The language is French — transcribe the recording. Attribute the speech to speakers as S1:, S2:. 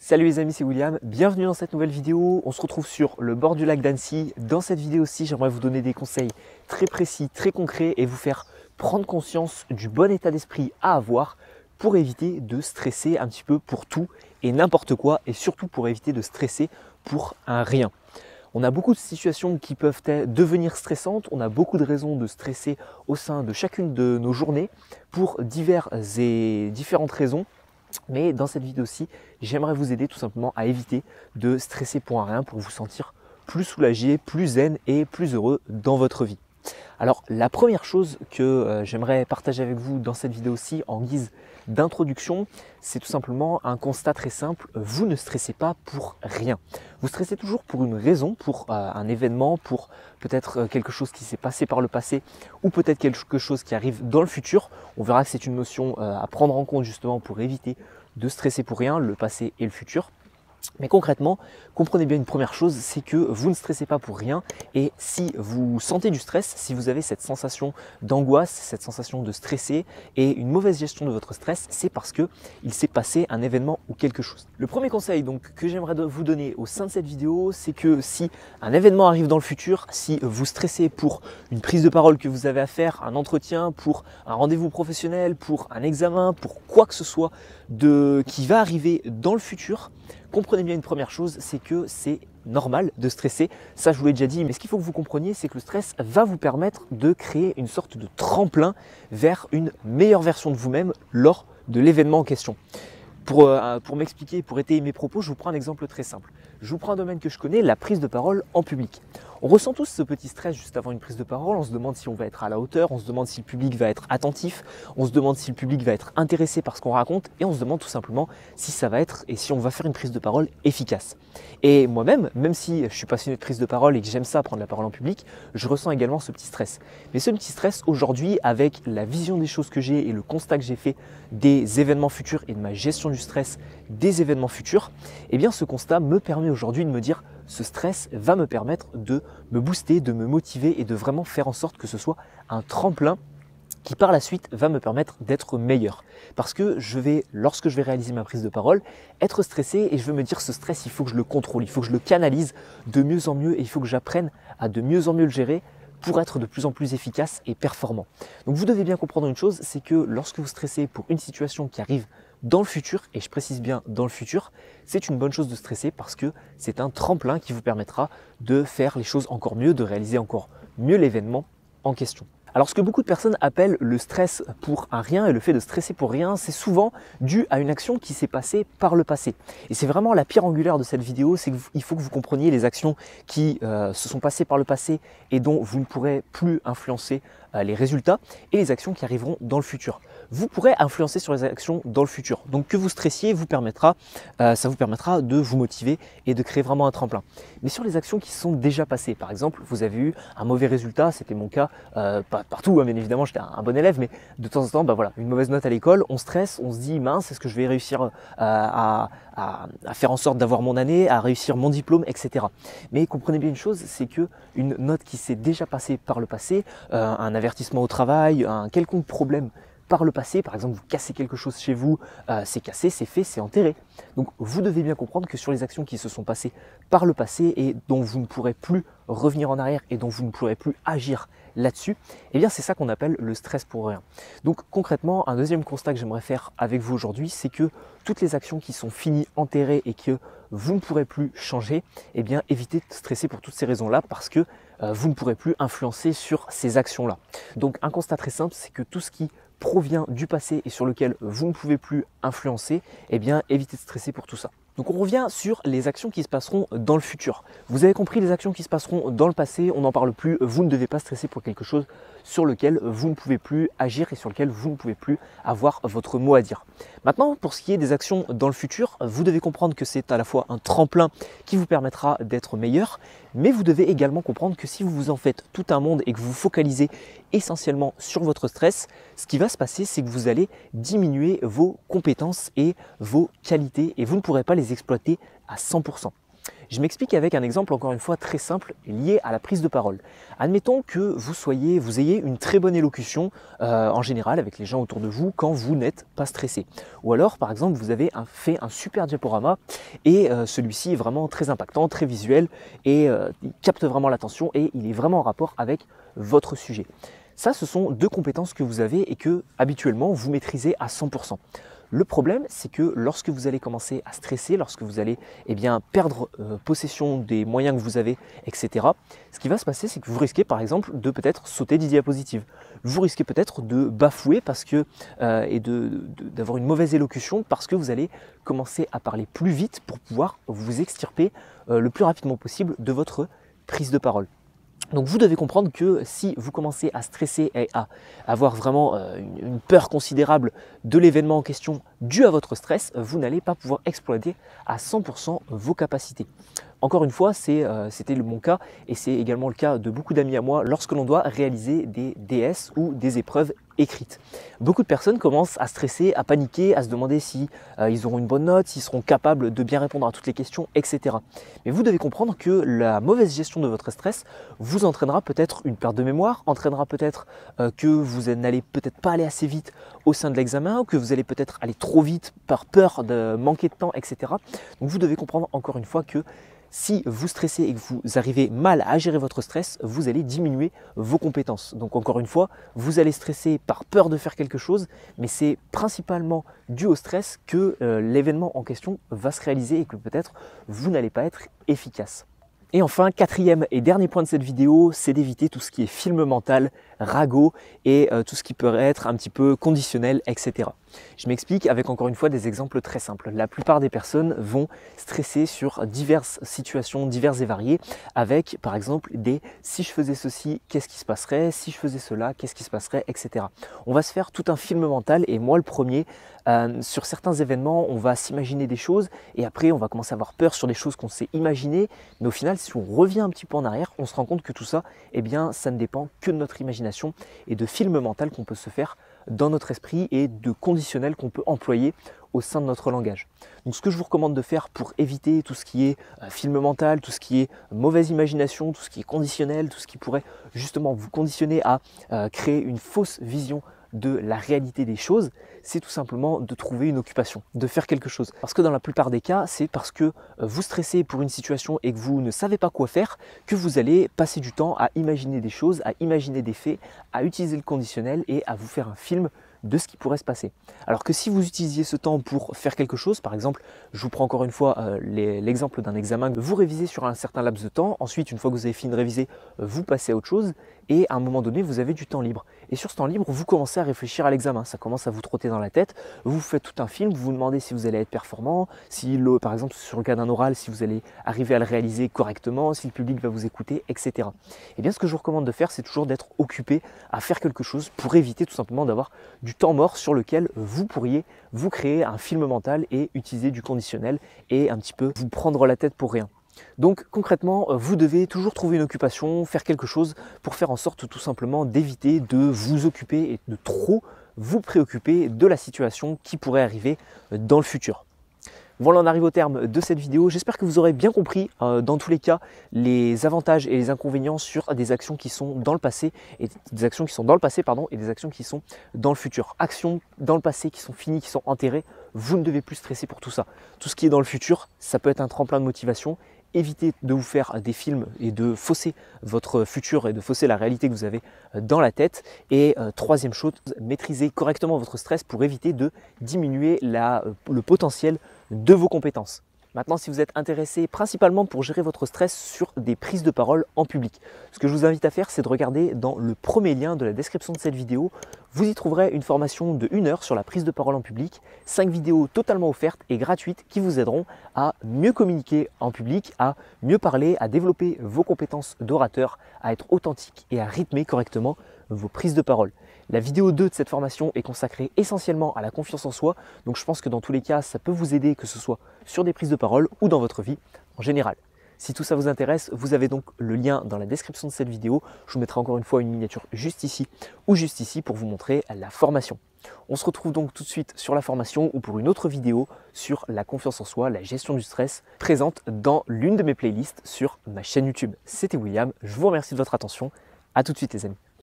S1: Salut les amis, c'est William, bienvenue dans cette nouvelle vidéo. On se retrouve sur le bord du lac d'Annecy. Dans cette vidéo-ci, j'aimerais vous donner des conseils très précis, très concrets et vous faire prendre conscience du bon état d'esprit à avoir pour éviter de stresser un petit peu pour tout et n'importe quoi et surtout pour éviter de stresser pour un rien. On a beaucoup de situations qui peuvent devenir stressantes, on a beaucoup de raisons de stresser au sein de chacune de nos journées pour différentes raisons. Mais dans cette vidéo-ci, j'aimerais vous aider tout simplement à éviter de stresser pour un rien pour vous sentir plus soulagé, plus zen et plus heureux dans votre vie. Alors la première chose que j'aimerais partager avec vous dans cette vidéo-ci en guise d'introduction, c'est tout simplement un constat très simple, vous ne stressez pas pour rien. Vous stressez toujours pour une raison, pour un événement, pour peut-être quelque chose qui s'est passé par le passé ou peut-être quelque chose qui arrive dans le futur. On verra que c'est une notion à prendre en compte justement pour éviter de stresser pour rien, le passé et le futur. Mais concrètement, comprenez bien une première chose, c'est que vous ne stressez pas pour rien et si vous sentez du stress, si vous avez cette sensation d'angoisse, cette sensation de stresser et une mauvaise gestion de votre stress, c'est parce que il s'est passé un événement ou quelque chose. Le premier conseil donc que j'aimerais vous donner au sein de cette vidéo, c'est que si un événement arrive dans le futur, si vous stressez pour une prise de parole que vous avez à faire, un entretien, pour un rendez-vous professionnel, pour un examen, pour quoi que ce soit qui va arriver dans le futur, comprenez bien une première chose, c'est que c'est normal de stresser. Ça, je vous l'ai déjà dit, mais ce qu'il faut que vous compreniez, c'est que le stress va vous permettre de créer une sorte de tremplin vers une meilleure version de vous-même lors de l'événement en question. Pour m'expliquer, pour étayer mes propos, je vous prends un exemple très simple. Je vous prends un domaine que je connais, la prise de parole en public. On ressent tous ce petit stress juste avant une prise de parole, on se demande si on va être à la hauteur, on se demande si le public va être attentif, on se demande si le public va être intéressé par ce qu'on raconte et on se demande tout simplement si ça va être et si on va faire une prise de parole efficace. Et moi-même, même si je suis passionné de prise de parole et que j'aime ça, prendre la parole en public, je ressens également ce petit stress. Mais ce petit stress aujourd'hui, avec la vision des choses que j'ai et le constat que j'ai fait des événements futurs et de ma gestion du stress des événements futurs, eh bien ce constat me permet aujourd'hui de me dire ce stress va me permettre de me booster, de me motiver et de vraiment faire en sorte que ce soit un tremplin qui par la suite va me permettre d'être meilleur. Parce que lorsque je vais réaliser ma prise de parole, être stressé et je vais me dire ce stress, il faut que je le contrôle, il faut que je le canalise de mieux en mieux et il faut que j'apprenne à de mieux en mieux le gérer pour être de plus en plus efficace et performant. Donc vous devez bien comprendre une chose, c'est que lorsque vous stressez pour une situation qui arrive dans le futur, et je précise bien dans le futur, c'est une bonne chose de stresser parce que c'est un tremplin qui vous permettra de faire les choses encore mieux, de réaliser encore mieux l'événement en question. Alors ce que beaucoup de personnes appellent le stress pour un rien et le fait de stresser pour rien, c'est souvent dû à une action qui s'est passée par le passé. Et c'est vraiment la pierre angulaire de cette vidéo, c'est qu'il faut que vous compreniez les actions qui se sont passées par le passé et dont vous ne pourrez plus influencer les résultats et les actions qui arriveront dans le futur. Vous pourrez influencer sur les actions dans le futur. Donc que vous stressiez ça vous permettra de vous motiver et de créer vraiment un tremplin. Mais sur les actions qui se sont déjà passées, par exemple, vous avez eu un mauvais résultat, c'était mon cas, pas partout, hein, bien évidemment, j'étais un bon élève, mais de temps en temps, voilà, une mauvaise note à l'école, on stresse, on se dit mince, est-ce que je vais réussir à faire en sorte d'avoir mon année, à réussir mon diplôme, etc. Mais comprenez bien une chose, c'est que une note qui s'est déjà passée par le passé, un avertissement au travail, un quelconque problème par le passé, par exemple vous cassez quelque chose chez vous, c'est cassé, c'est fait, c'est enterré. Donc vous devez bien comprendre que sur les actions qui se sont passées par le passé et dont vous ne pourrez plus revenir en arrière et dont vous ne pourrez plus agir là-dessus, eh bien c'est ça qu'on appelle le stress pour rien. Donc concrètement, un deuxième constat que j'aimerais faire avec vous aujourd'hui, c'est que toutes les actions qui sont finies, enterrées et que vous ne pourrez plus changer, eh bien évitez de stresser pour toutes ces raisons-là parce que vous ne pourrez plus influencer sur ces actions-là. Donc un constat très simple, c'est que tout ce qui provient du passé et sur lequel vous ne pouvez plus influencer, eh bien évitez de stresser pour tout ça. Donc on revient sur les actions qui se passeront dans le futur. Vous avez compris, les actions qui se passeront dans le passé, on n'en parle plus, vous ne devez pas stresser pour quelque chose sur lequel vous ne pouvez plus agir et sur lequel vous ne pouvez plus avoir votre mot à dire. Maintenant, pour ce qui est des actions dans le futur, vous devez comprendre que c'est à la fois un tremplin qui vous permettra d'être meilleur, mais vous devez également comprendre que si vous vous en faites tout un monde et que vous vous focalisez essentiellement sur votre stress, ce qui va se passer, c'est que vous allez diminuer vos compétences et vos qualités et vous ne pourrez pas les exploiter à 100%. Je m'explique avec un exemple encore une fois très simple lié à la prise de parole. Admettons que vous ayez une très bonne élocution en général avec les gens autour de vous quand vous n'êtes pas stressé. Ou alors par exemple vous avez fait un super diaporama et celui-ci est vraiment très impactant, très visuel et il capte vraiment l'attention et il est vraiment en rapport avec votre sujet. Ça, ce sont deux compétences que vous avez et que habituellement vous maîtrisez à 100%. Le problème, c'est que lorsque vous allez commencer à stresser, lorsque vous allez perdre possession des moyens que vous avez, etc., ce qui va se passer, c'est que vous risquez par exemple de peut-être sauter des diapositives. Vous risquez peut-être de bafouer d'avoir une mauvaise élocution parce que vous allez commencer à parler plus vite pour pouvoir vous extirper le plus rapidement possible de votre prise de parole. Donc vous devez comprendre que si vous commencez à stresser et à avoir vraiment une peur considérable de l'événement en question dû à votre stress, vous n'allez pas pouvoir exploiter à 100% vos capacités. Encore une fois, c'était mon cas et c'est également le cas de beaucoup d'amis à moi lorsque l'on doit réaliser des DS ou des épreuves écrites. Beaucoup de personnes commencent à stresser, à paniquer, à se demander si ils auront une bonne note, s'ils seront capables de bien répondre à toutes les questions, etc. Mais vous devez comprendre que la mauvaise gestion de votre stress vous entraînera peut-être une perte de mémoire, entraînera peut-être que vous n'allez peut-être pas aller assez vite au sein de l'examen, ou que vous allez peut-être aller trop vite par peur de manquer de temps, etc. Donc vous devez comprendre encore une fois que si vous stressez et que vous arrivez mal à gérer votre stress, vous allez diminuer vos compétences. Donc encore une fois, vous allez stresser par peur de faire quelque chose, mais c'est principalement dû au stress que l'événement en question va se réaliser et que peut-être vous n'allez pas être efficace. Et enfin, quatrième et dernier point de cette vidéo, c'est d'éviter tout ce qui est film mental, ragot et tout ce qui peut être un petit peu conditionnel, etc. Je m'explique avec encore une fois des exemples très simples. La plupart des personnes vont stresser sur diverses situations, diverses et variées, avec par exemple des « si je faisais ceci, qu'est-ce qui se passerait ? Si je faisais cela, qu'est-ce qui se passerait ?» etc. On va se faire tout un film mental et moi le premier, sur certains événements, on va s'imaginer des choses et après on va commencer à avoir peur sur des choses qu'on s'est imaginées, mais au final si on revient un petit peu en arrière, on se rend compte que tout ça, eh bien, ça ne dépend que de notre imagination et de film mental qu'on peut se faire dans notre esprit et de conditionnels qu'on peut employer au sein de notre langage. Donc ce que je vous recommande de faire pour éviter tout ce qui est film mental, tout ce qui est mauvaise imagination, tout ce qui est conditionnel, tout ce qui pourrait justement vous conditionner à créer une fausse vision de la réalité des choses, c'est tout simplement de trouver une occupation, de faire quelque chose. Parce que dans la plupart des cas, c'est parce que vous stressez pour une situation et que vous ne savez pas quoi faire, que vous allez passer du temps à imaginer des choses, à imaginer des faits, à utiliser le conditionnel et à vous faire un film de ce qui pourrait se passer. Alors que si vous utilisiez ce temps pour faire quelque chose, par exemple, je vous prends encore une fois l'exemple d'un examen, vous révisez sur un certain laps de temps, ensuite une fois que vous avez fini de réviser, vous passez à autre chose et à un moment donné vous avez du temps libre. Et sur ce temps libre, vous commencez à réfléchir à l'examen, ça commence à vous trotter dans la tête, vous faites tout un film, vous vous demandez si vous allez être performant, si par exemple sur le cas d'un oral, si vous allez arriver à le réaliser correctement, si le public va vous écouter, etc. Et bien ce que je vous recommande de faire, c'est toujours d'être occupé à faire quelque chose pour éviter tout simplement d'avoir du temps mort sur lequel vous pourriez vous créer un film mental et utiliser du conditionnel et un petit peu vous prendre la tête pour rien. Donc concrètement, vous devez toujours trouver une occupation, faire quelque chose pour faire en sorte tout simplement d'éviter de vous occuper et de trop vous préoccuper de la situation qui pourrait arriver dans le futur. Voilà, on arrive au terme de cette vidéo. J'espère que vous aurez bien compris dans tous les cas les avantages et les inconvénients sur des actions qui sont dans le passé et des actions qui sont dans le passé et des actions qui sont dans le futur. Actions dans le passé qui sont finies, qui sont enterrées, vous ne devez plus stresser pour tout ça. Tout ce qui est dans le futur, ça peut être un tremplin de motivation. Évitez de vous faire des films et de fausser votre futur et de fausser la réalité que vous avez dans la tête. Et troisième chose, maîtrisez correctement votre stress pour éviter de diminuer le potentiel de vos compétences. Maintenant, si vous êtes intéressé principalement pour gérer votre stress sur des prises de parole en public, ce que je vous invite à faire, c'est de regarder dans le premier lien de la description de cette vidéo. Vous y trouverez une formation de 1 heure sur la prise de parole en public, 5 vidéos totalement offertes et gratuites qui vous aideront à mieux communiquer en public, à mieux parler, à développer vos compétences d'orateur, à être authentique et à rythmer correctement vos prises de parole. La vidéo 2 de cette formation est consacrée essentiellement à la confiance en soi, donc je pense que dans tous les cas, ça peut vous aider, que ce soit sur des prises de parole ou dans votre vie en général. Si tout ça vous intéresse, vous avez donc le lien dans la description de cette vidéo. Je vous mettrai encore une fois une miniature juste ici ou juste ici pour vous montrer la formation. On se retrouve donc tout de suite sur la formation ou pour une autre vidéo sur la confiance en soi, la gestion du stress, présente dans l'une de mes playlists sur ma chaîne YouTube. C'était William, je vous remercie de votre attention. À tout de suite les amis.